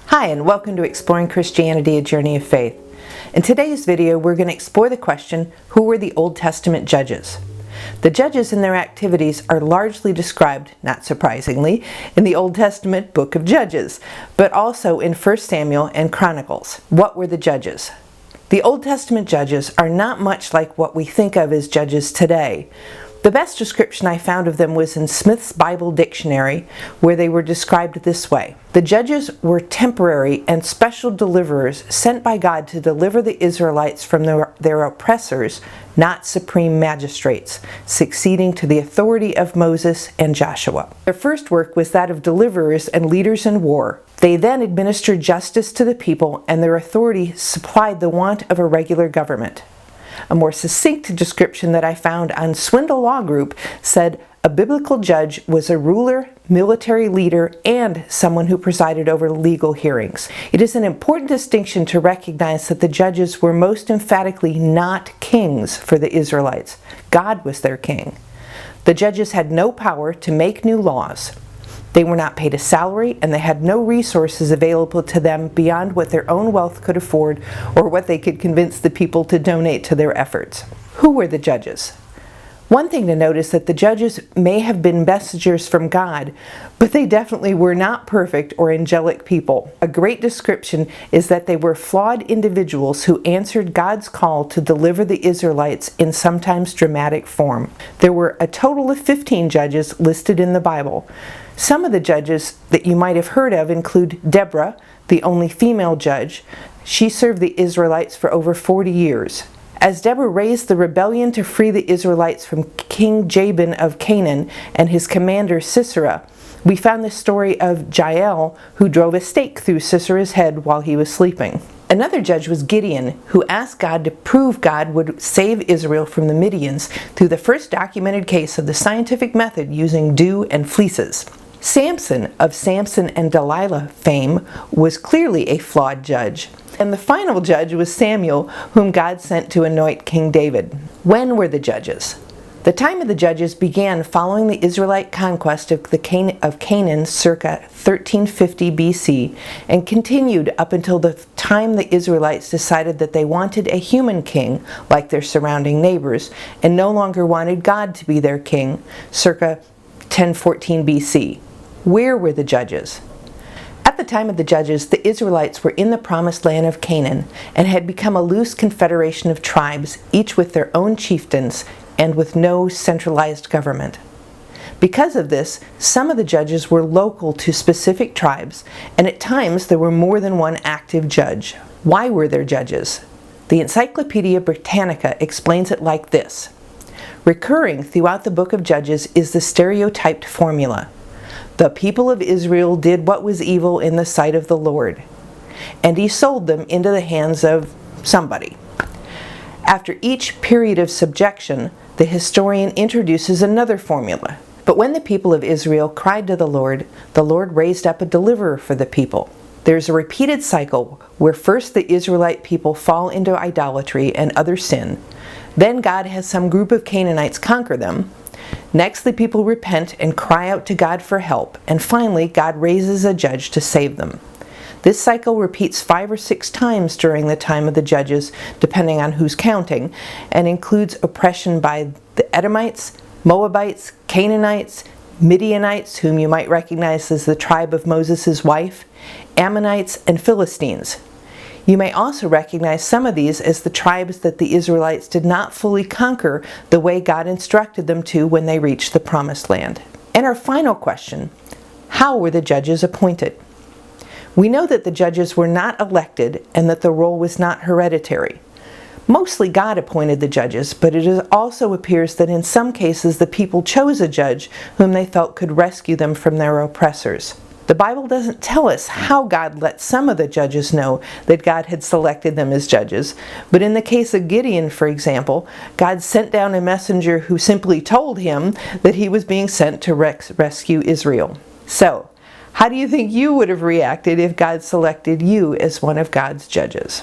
Hi, and welcome to Exploring Christianity, a Journey of Faith. In today's video, we're going to explore the question, who were the Old Testament judges? The judges and their activities are largely described, not surprisingly, in the Old Testament book of Judges, but also in 1 Samuel and Chronicles. What were the judges? The Old Testament judges are not much like what we think of as judges today. The best description I found of them was in Smith's Bible Dictionary, where they were described this way. The judges were temporary and special deliverers sent by God to deliver the Israelites from their oppressors, not supreme magistrates, succeeding to the authority of Moses and Joshua. Their first work was that of deliverers and leaders in war. They then administered justice to the people, and their authority supplied the want of a regular government. A more succinct description that I found on Swindle Law Group said a biblical judge was a ruler, military leader, and someone who presided over legal hearings. It is an important distinction to recognize that the judges were most emphatically not kings for the Israelites. God was their king. The judges had no power to make new laws. They were not paid a salary, and they had no resources available to them beyond what their own wealth could afford or what they could convince the people to donate to their efforts. Who were the judges? One thing to note is that the judges may have been messengers from God, but they definitely were not perfect or angelic people. A great description is that they were flawed individuals who answered God's call to deliver the Israelites in sometimes dramatic form. There were a total of 15 judges listed in the Bible. Some of the judges that you might have heard of include Deborah, the only female judge. She served the Israelites for over 40 years. As Deborah raised the rebellion to free the Israelites from King Jabin of Canaan and his commander Sisera, we found the story of Jael, who drove a stake through Sisera's head while he was sleeping. Another judge was Gideon, who asked God to prove God would save Israel from the Midians through the first documented case of the scientific method using dew and fleeces. Samson, of Samson and Delilah fame, was clearly a flawed judge. And the final judge was Samuel, whom God sent to anoint King David. When were the judges? The time of the judges began following the Israelite conquest of Canaan circa 1350 BC and continued up until the time the Israelites decided that they wanted a human king like their surrounding neighbors and no longer wanted God to be their king, circa 1014 BC. Where were the judges? At the time of the judges, the Israelites were in the promised land of Canaan and had become a loose confederation of tribes, each with their own chieftains and with no centralized government. Because of this, some of the judges were local to specific tribes, and at times there were more than one active judge. Why were there judges? The Encyclopedia Britannica explains it like this. Recurring throughout the book of Judges is the stereotyped formula. The people of Israel did what was evil in the sight of the Lord, and he sold them into the hands of somebody. After each period of subjection, the historian introduces another formula. But when the people of Israel cried to the Lord raised up a deliverer for the people. There's a repeated cycle where first the Israelite people fall into idolatry and other sin. Then God has some group of Canaanites conquer them. Next, the people repent and cry out to God for help, and finally, God raises a judge to save them. This cycle repeats 5 or 6 times during the time of the judges, depending on who's counting, and includes oppression by the Edomites, Moabites, Canaanites, Midianites, whom you might recognize as the tribe of Moses' wife, Ammonites, and Philistines. You may also recognize some of these as the tribes that the Israelites did not fully conquer the way God instructed them to when they reached the Promised Land. And our final question, how were the judges appointed? We know that the judges were not elected and that the role was not hereditary. Mostly God appointed the judges, but it also appears that in some cases the people chose a judge whom they felt could rescue them from their oppressors. The Bible doesn't tell us how God let some of the judges know that God had selected them as judges, but in the case of Gideon, for example, God sent down a messenger who simply told him that he was being sent to rescue Israel. So, how do you think you would have reacted if God selected you as one of God's judges?